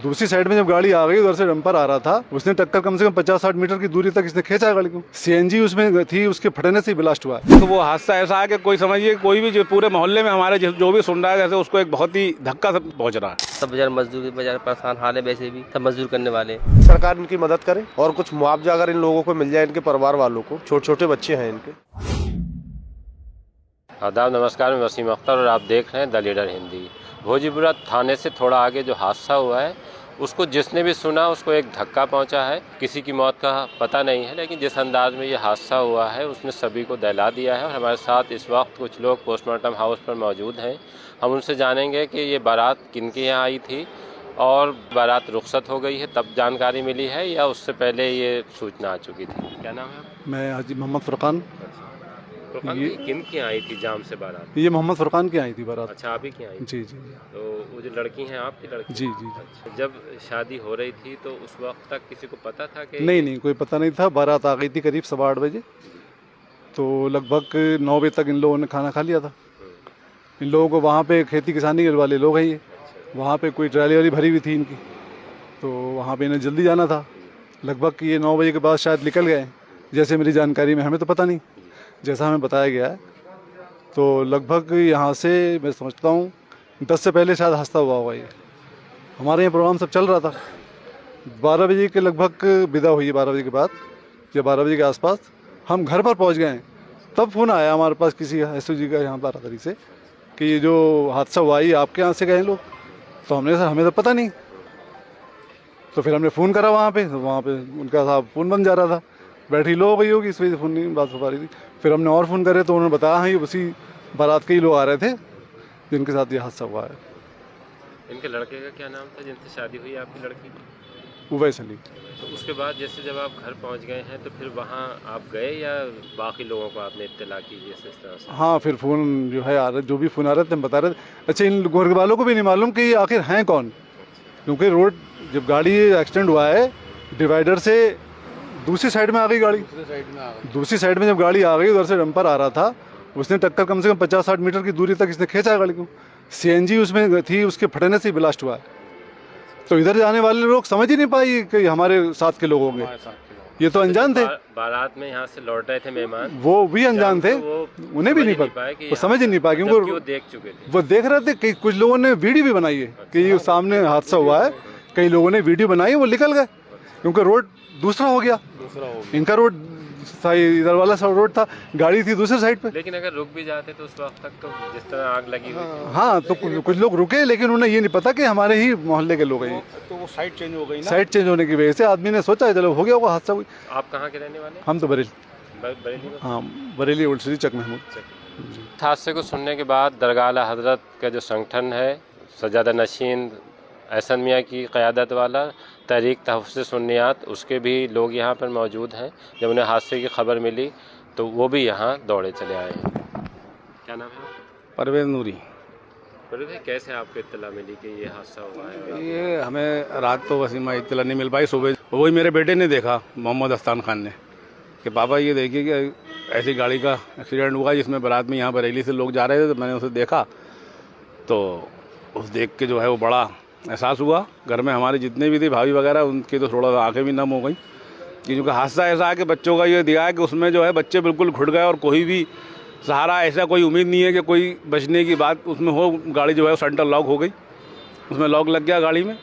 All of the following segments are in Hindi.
दूसरी साइड में जब गाड़ी आ गई, उधर से डंपर आ रहा था, उसने टक्कर कम से कम 50-60 मीटर की दूरी तक इसने खींचा गाड़ी को। सीएनजी उसमें थी, उसके फटने से ही ब्लास्ट हुआ। तो वो हादसा ऐसा है कि कोई समझिए कोई भी जो पूरे मोहल्ले में हमारे जो भी सुन रहा है, जैसे उसको एक बहुत ही धक्का पहुंच रहा है। सब बेचारे मजदूर बेचारे परेशान हाल है, वैसे भी सब मजदूर करने वाले। सरकार इनकी मदद करे और कुछ मुआवजा अगर इन लोगों को मिल जाए, इनके परिवार वालों को, छोटे छोटे बच्चे हैं इनके। आदाब, नमस्कार, मैं वसीम अख्तर और आप देख रहे हैं द लीडर हिंदी। भोजीपुरा थाने से थोड़ा आगे जो हादसा हुआ है, उसको जिसने भी सुना उसको एक धक्का पहुंचा है। किसी की मौत का पता नहीं है, लेकिन जिस अंदाज में ये हादसा हुआ है उसने सभी को दहला दिया है। और हमारे साथ इस वक्त कुछ लोग पोस्टमार्टम हाउस पर मौजूद हैं। हम उनसे जानेंगे कि ये बारात किनके यहाँ आई थी और बारात रुखसत हो गई है तब जानकारी मिली है या उससे पहले ये सूचना आ चुकी थी। क्या नाम है आपका? मैं हाजी मोहम्मद फुरकान। किन की आई थी जाम से बारात? ये मोहम्मद फुरकान की आई थी बारात। अच्छा, आप ही की आई? जी जी। तो वो जो लड़की हैं आपकी लड़की? जी जी। अच्छा, जब शादी हो रही थी तो उस वक्त तक किसी को पता था कि? नहीं, कोई पता नहीं था। बारात आ गई थी करीब 8:15 बजे, तो लगभग 9 बजे तक इन लोगों ने खाना खा लिया था। इन लोगों को वहाँ पे खेती किसानी वाले लोग हैं ये, वहाँ पे कोई ट्रैली वाली भरी हुई थी इनकी, तो वहाँ पे इन्हें जल्दी जाना था। लगभग ये 9 बजे के बाद शायद निकल गए, जैसे मेरी जानकारी में, हमें तो पता नहीं, जैसा हमें बताया गया है। तो लगभग यहाँ से मैं समझता हूँ 10 से पहले शायद हादसा हुआ होगा। ये हमारे यहाँ प्रोग्राम सब चल रहा था। 12 बजे के लगभग विदा हुई है। 12 बजे के बाद या 12 बजे के आसपास हम घर पर पहुँच गए हैं, तब फ़ोन आया हमारे पास किसी SOG का यहाँ बारादरी से कि ये जो हादसा हुआ है आपके यहाँ से गए लोग। तो हमने सर हमें तो पता नहीं। तो फिर हमने फ़ोन करा वहाँ पे, तो वहाँ पे उनका साहब फ़ोन बंद जा रहा था, बैटरी लो हो गई होगी, इस वजह से फ़ोन नहीं बात हो पा रही थी। फिर हमने और फ़ोन करे तो उन्होंने बताया हाँ ये उसी बारात के ही लोग आ रहे थे जिनके साथ ये हादसा हुआ है। इनके लड़के का क्या नाम था जिनसे शादी हुई आपकी लड़की की? उवैस अली। तो उसके बाद जैसे जब आप घर पहुंच गए हैं तो फिर वहां आप गए या बाकी लोगों को आपने इत्तला की जैसे इस तरह से? हाँ, फिर फ़ोन जो है आ रहे, जो भी फ़ोन आ रहे थे हम बता रहे थे। अच्छा, इन घर वालों को भी नहीं मालूम कि ये आखिर हैं कौन, क्योंकि रोड जब गाड़ी एक्सीडेंट हुआ है डिवाइडर से दूसरी साइड में आ गई गाड़ी। दूसरी साइड में जब गाड़ी आ गई, उधर से डंपर आ रहा था, उसने टक्कर कम से कम 50-60 मीटर की दूरी तक इसने खींचा गाड़ी को। CNG उसमें थी, उसके फटने से ही ब्लास्ट हुआ है। तो इधर जाने वाले लोग समझ ही नहीं पाए कि हमारे साथ के लोग होंगे। ये तो अनजान थे। बारात में यहाँ से लौट रहे थे मेहमान, वो भी अनजान थे, उन्हें भी नहीं पता, वो समझ ही नहीं पाए क्योंकि वो देख चुके थे। वो देख रहे थे कि कुछ लोगों ने वीडियो भी बनाई है कि ये सामने हादसा हुआ है। कई लोगों ने वीडियो बनाई, वो निकल गए क्योंकि रोड दूसरा हो गया। इनका रोड इधर वाला रोड था, गाड़ी थी दूसरे साइड पे। लेकिन अगर रुक भी जाते तो उस वक्त तक तो जिस तरह आग लगी हुई थी। हाँ, तो कुछ लोग रुके, लेकिन उन्हें ये नहीं पता कि हमारे ही मोहल्ले के लोग हैं। तो वो साइड चेंज हो गई ना? साइड चेंज होने की वजह से आदमी ने सोचा चलो हो गया होगा हादसा। हुई। आप कहाँ के रहने वाले? हम तो बरेली में? हाँ, बरेली ओल्ड सिटी चक महमूद। हादसे को सुनने के बाद दरगाह आला हजरत का जो संगठन है, सजादा नशीन एहसन मियाँ की क़यादत वाला तहरीक तहफ़्फ़ुज़ सुन्नियात, उसके भी लोग यहाँ पर मौजूद हैं। जब उन्हें हादसे की खबर मिली तो वो भी यहाँ दौड़े चले आए हैं। क्या नाम है? परवेज़ नूरी। परवेज़ भाई, कैसे आपको इत्तला मिली कि ये हादसा हुआ है? ये हमें रात तो वसीमा इत्तला नहीं मिल पाई, सुबह वही मेरे बेटे ने देखा, मोहम्मद अस्तान खान ने, कि पापा ये देखिए कि ऐसी गाड़ी का एक्सीडेंट हुआ जिसमें बारात में यहाँ बरेली से लोग जा रहे थे। तो मैंने उसे देखा, तो उस देख के जो है वो बड़ा एहसास हुआ। घर में हमारे जितने भी थे भाभी वगैरह, उनकी तो थोड़ा आंखें भी नम हो गई, क्योंकि हादसा ऐसा है कि बच्चों का ये दिया है कि उसमें जो है बच्चे बिल्कुल घुट गए और कोई भी सहारा, ऐसा कोई उम्मीद नहीं है कि कोई बचने की बात उसमें हो। गाड़ी जो है सेंटर लॉक हो गई, उसमें लॉक लग गया गाड़ी में,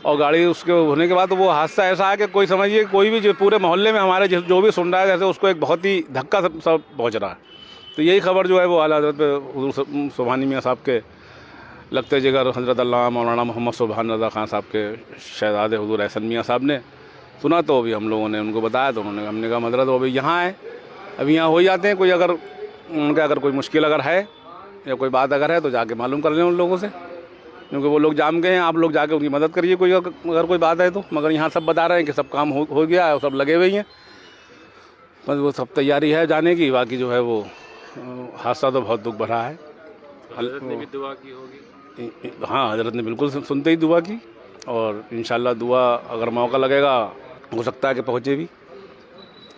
और गाड़ी उसके होने के बाद तो वो हादसा ऐसा है कि कोई समझिए कोई भी जो पूरे मोहल्ले में हमारे जो भी सुन रहा है, जैसे उसको एक बहुत ही धक्का सब पहुँच रहा है। तो यही खबर जो है वो आला हज़रत हुज़ूर सुभानी मियाँ साहब के लगते जिगर हज़रत अल्लामा मौलाना मोहम्मद सुबहान रज़ा खान साहब के शहज़ादे हुज़ूर एहसन मियाँ साहब ने सुना, तो अभी हम लोगों ने उनको बताया, तो उन्होंने हमने कहा हज़रत वो अभी यहाँ है, अभी यहाँ हो जाते हैं। कोई अगर उनका अगर कोई मुश्किल अगर है या कोई बात अगर है तो जाके मालूम कर लें उन लोगों से, क्योंकि वो लोग जाम गए हैं। आप लोग जाके उनकी मदद करिए कोई अगर कोई बात है तो। मगर यहाँ सब बता रहे हैं कि सब काम हो गया है और सब लगे हुए हैं, बस वो सब तैयारी है जाने की। बाकी जो है वो हादसा तो बहुत दुख भरा है। हज़रत ने भी दुआ की होगी? हाँ, हज़रत ने बिल्कुल सुनते ही दुआ की, और इंशाल्लाह दुआ अगर मौका लगेगा हो सकता है कि पहुँचे भी।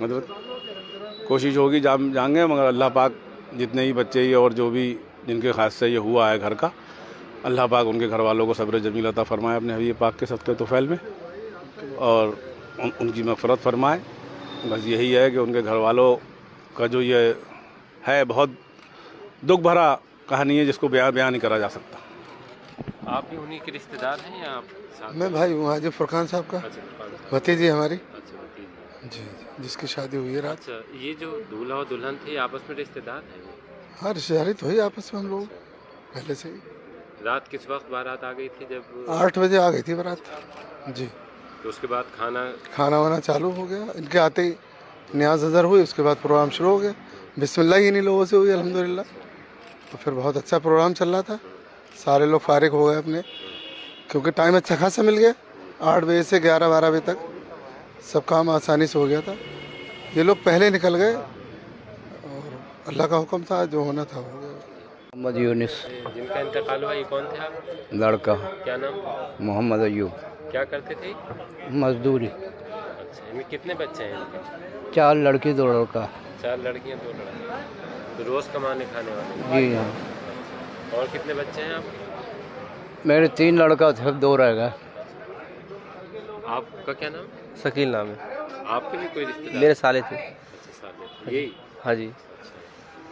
मतलब कोशिश होगी जाएंगे, मगर अल्लाह पाक जितने ही बच्चे ये और जो भी जिनके खास से ये हुआ है घर का, अल्लाह पाक उनके घर वालों को सब्र जमील अता फरमाए अपने हबीब पाक के सदक़े तुफ़ैल में, और उनकी मग़फ़िरत फरमाए। बस यही है कि उनके घर वालों का जो ये है बहुत दुख भरा कहानी है जिसको बयान नहीं करा जा सकता। आप भी उन्हीं के रिश्तेदार हैं या आप साथ? मैं भाई हूँ हाजी फुरकान साहब का, अच्छा, भतीजी हमारी अच्छा, भतीजी। जी, जिसकी शादी हुई है रात। अच्छा, ये जो दूल्हा और दुल्हन थे आपस में रिश्तेदार हैं? हाँ, रिश्तेदारी तो हुई आपस में हम लोग पहले से ही। रात किस वक्त बारात आ गई थी? जब 8 बजे आ गई थी बारात जी। तो उसके बाद खाना वाना चालू हो गया, इनके आते ही न्याज हज़र हुई, उसके बाद प्रोग्राम शुरू हो गया। बिस्मिल्लाह ही इन्हीं लोगों से हुई अल्हम्दुलिल्लाह। तो फिर बहुत अच्छा प्रोग्राम चल रहा था, सारे लोग फारिग हो गए अपने, क्योंकि टाइम अच्छा खासा मिल गया। 8 बजे से 11-12 बजे तक सब काम आसानी से हो गया था। ये लोग पहले निकल गए और अल्लाह का हुक्म था, जो होना था हो गया। मोहम्मद यूनिस जिनका इंतकाल हुआ, ये कौन थे आप? लड़का क्या नाम? मोहम्मद अयूब, क्या करते थे? मजदूरी। अच्छा, इनमें कितने बच्चे हैं इनके? 4 लड़की 2 लड़का। 4 लड़कियां 2 लड़के। तो रोज कमाने खाने वाले? जी हाँ, और कितने बच्चे हैं आप? मेरे 3 लड़का थे, 2 रह गए। आपका क्या नाम? शकील नाम है। आपके भी कोई रिश्तेदार? मेरे साले थे। अच्छा, साले यही। हाँ जी।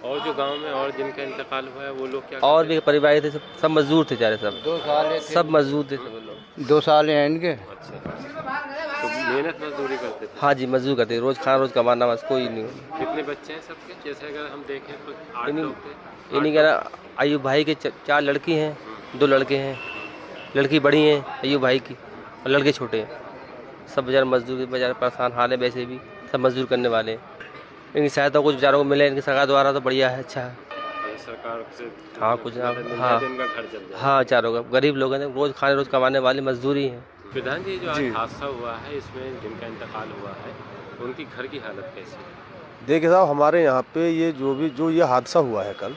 और जो गांव में और जिनका इंतकाल हुआ है वो लोग क्या और करते भी परिवार थे, सब मजदूर थे, सारे सब 2 साल सब मजदूर थे सब लोग। 2 साल हैं इनके। हैं? अच्छा, तो मेहनत मजदूरी करते थे? हाँ जी, मजदूर करते, रोज खाना रोज कमाना, बस कोई नहीं। कितने बच्चे हैं सबके? जैसे अगर हम देखें तो 8 इन्हीं- लोग थे। इन्हीं का अयूब भाई के 4 लड़की हैं, 2 लड़के हैं। लड़की बड़ी हैं अयूब भाई की और लड़के छोटे हैं। सब बेचारे मजदूर, बेचारे परेशान हाल है, वैसे भी सब मजदूर करने वाले हैं। इनकी सहायता कुछ बेचारों को मिले इनकी सरकार द्वारा तो बढ़िया है, अच्छा है। सरकार से हाँ, कुछ मदद मिल जाए हाँ। तो इनका घर चल जाए। हाँ, चारों का गरीब लोग हैं, रोज खाने रोज कमाने वाले मजदूरी हैं। प्रधान जी, जो आज हादसा हुआ है इसमें जिनका इंतकाल हुआ है उनकी घर की हालत कैसी है? देखिए साहब, हमारे यहाँ पे ये जो ये हादसा हुआ है कल,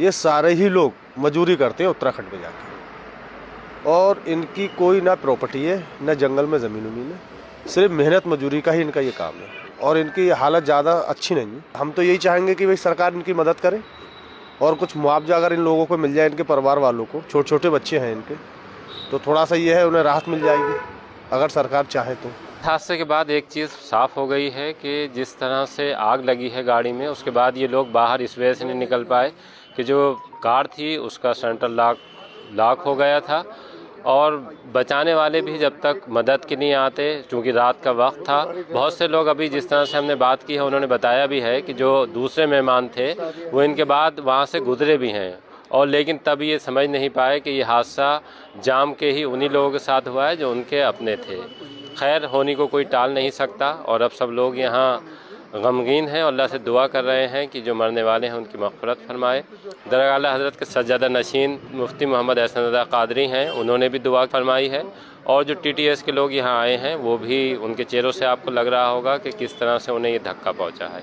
ये सारे ही लोग मजदूरी करते हैं उत्तराखंड में जाके, और इनकी कोई ना प्रॉपर्टी है ना जंगल में ज़मीन उमीन है, सिर्फ मेहनत मजदूरी का ही इनका ये काम है, और इनकी हालत ज़्यादा अच्छी नहीं है। हम तो यही चाहेंगे कि भाई सरकार इनकी मदद करे और कुछ मुआवजा अगर इन लोगों को मिल जाए, इनके परिवार वालों को, छोटे छोटे बच्चे हैं इनके, तो थोड़ा सा ये है उन्हें राहत मिल जाएगी अगर सरकार चाहे तो। हादसे के बाद एक चीज़ साफ हो गई है कि जिस तरह से आग लगी है गाड़ी में, उसके बाद ये लोग बाहर इस वजह से नहीं निकल पाए कि जो कार थी उसका सेंट्रल लॉक हो गया था, और बचाने वाले भी जब तक मदद के नहीं आते, क्योंकि रात का वक्त था। बहुत से लोग अभी जिस तरह से हमने बात की है उन्होंने बताया भी है कि जो दूसरे मेहमान थे वो इनके बाद वहाँ से गुजरे भी हैं, और लेकिन तब ये समझ नहीं पाए कि ये हादसा जाम के ही उन्हीं लोगों के साथ हुआ है जो उनके अपने थे। खैर, होने को कोई टाल नहीं सकता, और अब सब लोग यहाँ गमगीन हैं और अल्लाह से दुआ कर रहे हैं कि जो मरने वाले हैं उनकी मग़फ़िरत फरमाए। दरगाह आला हज़रत के सज्जादा नशीन मुफ्ती मोहम्मद एहसन रज़ा क़ादरी हैं, उन्होंने भी दुआ फरमाई है, और जो TTS के लोग यहाँ आए हैं वो भी, उनके चेहरों से आपको लग रहा होगा कि किस तरह से उन्हें ये धक्का पहुँचा है।